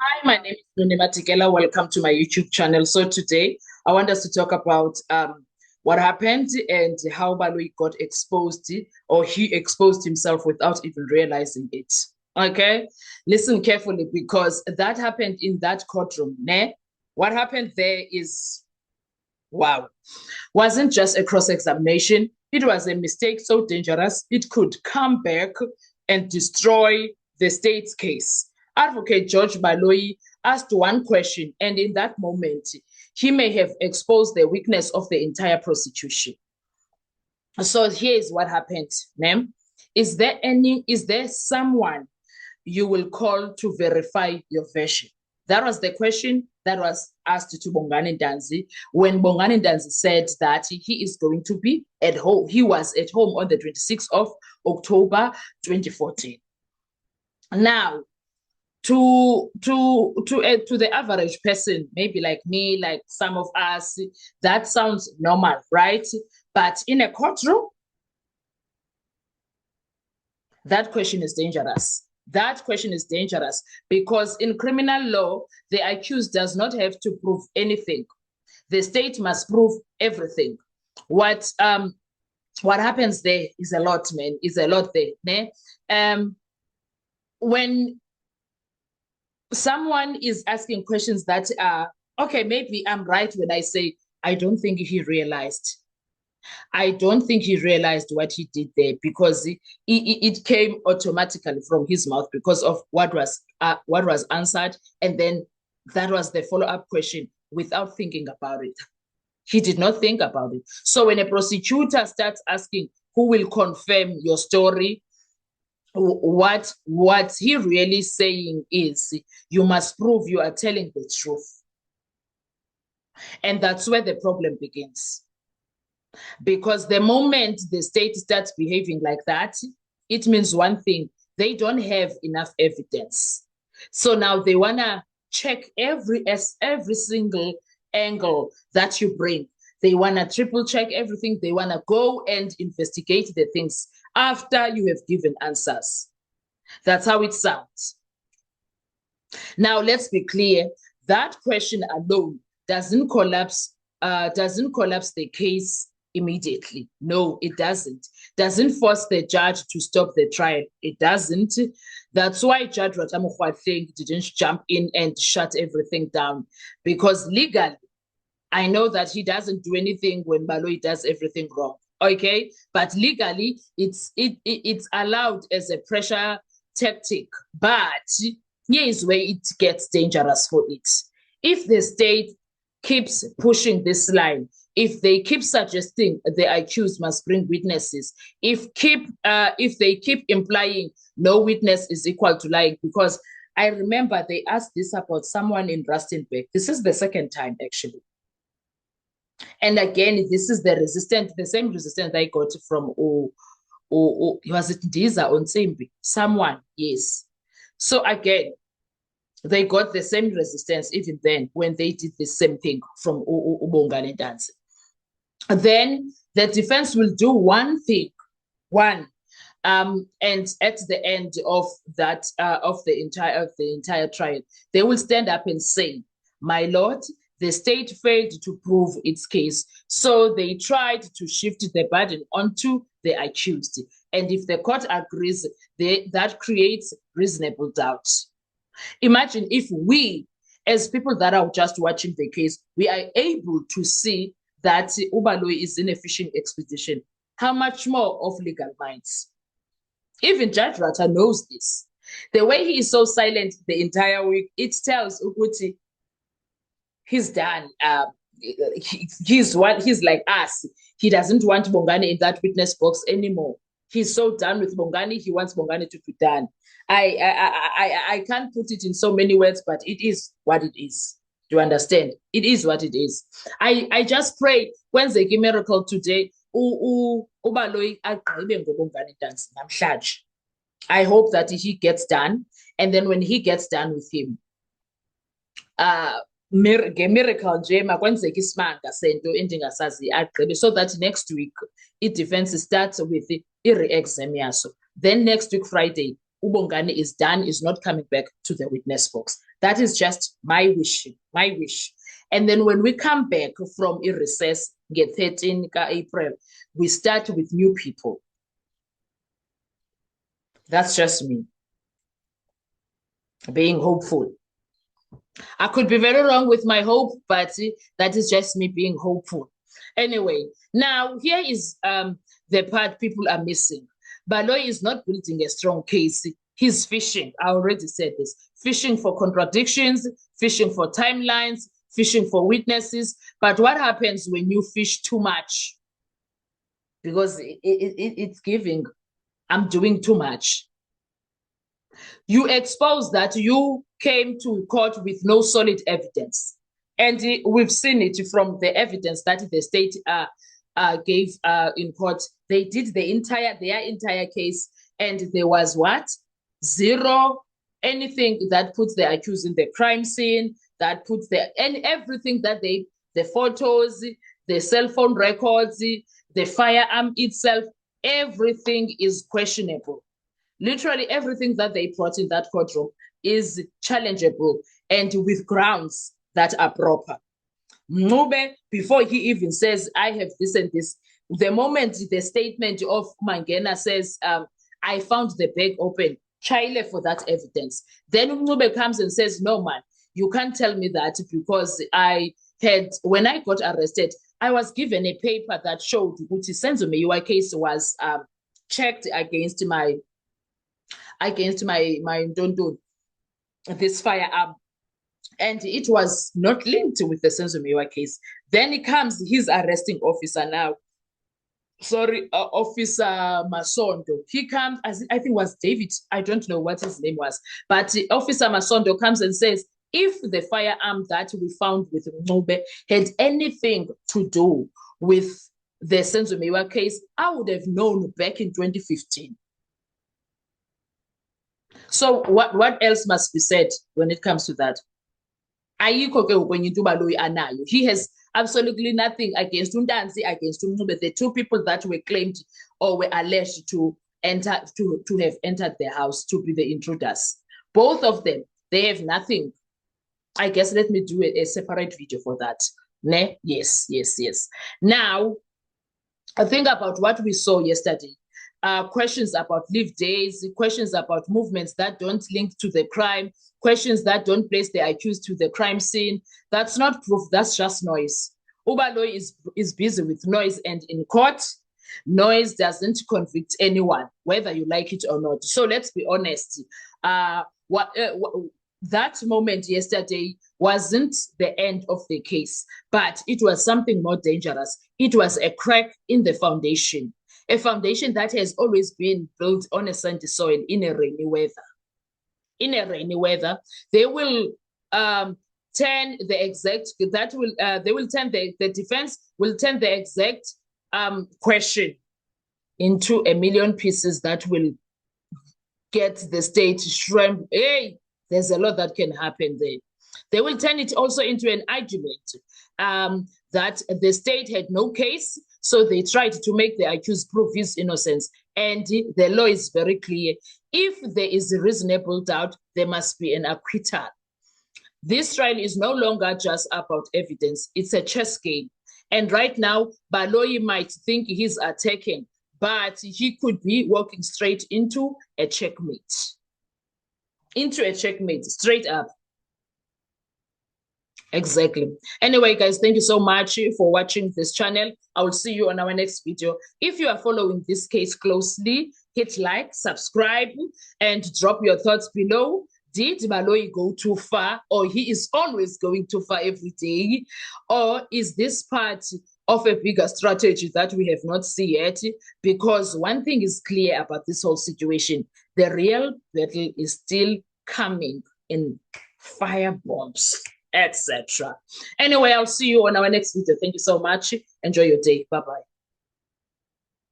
Hi, my name is Nune Matikela. Welcome to my YouTube channel. So today I want us to talk about what happened and how Baloi got exposed, or he exposed himself without even realizing it. Okay, listen carefully because that happened in that courtroom. Ne? What happened there is wow, wasn't just a cross-examination. It was a mistake so dangerous it could come back and destroy the state's case. Advocate George Baloyi asked one question, and in that moment, he may have exposed the weakness of the entire prosecution. So here is what happened, ma'am. Is there someone you will call to verify your version? That was the question that was asked to Bongani Ntanzi when Bongani Ntanzi said that he is going to be at home. He was at home on the 26th of October 2014. Now, to the average person, maybe like me, like some of us, that sounds normal, right? But in a courtroom, that question is dangerous. That question is dangerous because in criminal law, the accused does not have to prove anything. The state must prove everything. What happens there is a lot, man. Is a lot there. Ne? When someone is asking questions that are okay, maybe I'm right when I say I don't think he realized. I don't think he realized what he did there because it came automatically from his mouth because of what was answered, and then that was the follow-up question without thinking about it. He did not think about it. So when a prosecutor starts asking who will confirm your story, what he really saying is you must prove you are telling the truth, and that's where the problem begins. Because the moment the state starts behaving like that, it means one thing: they don't have enough evidence. So now they wanna check every single angle that you bring. They wanna triple check everything. They wanna go and investigate the things after you have given answers. That's how it sounds. Now let's be clear: that question alone doesn't collapse the case immediately. No, it doesn't. Doesn't force the judge to stop the trial. It doesn't. That's why Judge Ratamukwatheng didn't jump in and shut everything down, because legally, I know that he doesn't do anything when Baloyi does everything wrong. Okay, but legally, it's allowed as a pressure tactic. But here is where it gets dangerous for it. If the state keeps pushing this line, if they keep suggesting the accused must bring witnesses, if they keep implying no witness is equal to lying, because I remember they asked this about someone in Rustenburg. This is the second time actually. And again, this is the same resistance I got from was it Ndiza on Nsimbi? Someone, yes. So again, they got the same resistance even then when they did the same thing from Bongani Ntanzi. Then the defense will do one thing, and at the end of that of the entire trial, they will stand up and say, "My lord, the state failed to prove its case, so they tried to shift the burden onto the accused, and if the court agrees, that creates reasonable doubt." Imagine if we, as people that are just watching the case, we are able to see that Baloyi is in a fishing expedition. How much more of legal minds? Even Judge Rata knows this. The way he is so silent the entire week, it tells Uguti he's done. He's like us. He doesn't want Bongani in that witness box anymore. He's so done with Bongani. He wants Bongani to be done. I can't put it in so many words, but it is what it is. Do you understand? It is what it is. I just pray when they give miracle today, Baloyi agqibe ngoBongani Ntanzi namhlanje. I hope that he gets done, and then when he gets done with him, miracle nje makwenzeka isimanga sento endingasazi agqibe, so that next week i-defense starts with i-re-exam yaso. Then next week Friday uBongani is done, is not coming back to the witness box. That is just my wish. And then when we come back from a recess, get 13 April, we start with new people. That's just me being hopeful. I could be very wrong with my hope, but that is just me being hopeful. Anyway, now here is the part people are missing. Baloyi is not building a strong case. He's fishing. I already said this. Fishing for contradictions, fishing for timelines, fishing for witnesses. But what happens when you fish too much? Because it's giving, I'm doing too much. You expose that you came to court with no solid evidence. And we've seen it from the evidence that the state gave in court. They did their entire case, and there was what? Zero, anything that puts the accused in the crime scene, that puts everything that the photos, the cell phone records, the firearm itself, everything is questionable. Literally everything that they brought in that courtroom is challengeable and with grounds that are proper. Ncube, before he even says, I have this and this, the moment the statement of Mangena says, I found the bag open, Chile for that evidence. Then Ncube comes and says, no, man, you can't tell me that because when I got arrested, I was given a paper that showed Uti Senzomeyiwa case was checked against my this firearm, and it was not linked with the Senzomeyiwa case. Then it comes his arresting officer now. Officer Masondo. He comes, I think it was David, I don't know what his name was, but Officer Masondo comes and says, if the firearm that we found with Ncube had anything to do with the Senzomeyiwa case, I would have known back in 2015. So what else must be said when it comes to that? He has absolutely nothing against Ntanzi, against Ncube, the two people that were claimed or were alleged to have entered their house to be the intruders. Both of them, they have nothing. I guess let me do a separate video for that. Ne? Yes. Now, I think about what we saw yesterday. Questions about leave days, questions about movements that don't link to the crime, questions that don't place the accused to the crime scene. That's not proof, that's just noise. Baloyi is busy with noise, and in court, noise doesn't convict anyone, whether you like it or not. So let's be honest. That moment yesterday wasn't the end of the case, but it was something more dangerous. It was a crack in the foundation. A foundation that has always been built on a sandy soil in a rainy weather. In a rainy weather, they will turn the exact, the defense will turn the exact question into a million pieces that will get the state shrimp. Hey, there's a lot that can happen there. They will turn it also into an argument that the state had no case, so they tried to make the accused prove his innocence. And the law is very clear. If there is a reasonable doubt, there must be an acquittal. This trial is no longer just about evidence. It's a chess game. And right now, Baloyi might think he's attacking, but he could be walking straight into a checkmate. Straight up. Exactly. Anyway, guys, thank you so much for watching this channel. I will see you on our next video. If you are following this case closely, hit like, subscribe, and drop your thoughts below. Did Baloyi go too far, or he is always going too far every day? Or is this part of a bigger strategy that we have not seen yet? Because one thing is clear about this whole situation. The real battle is still coming in firebombs, etc. Anyway, I'll see you on our next video. Thank you so much. Enjoy your day. Bye-bye.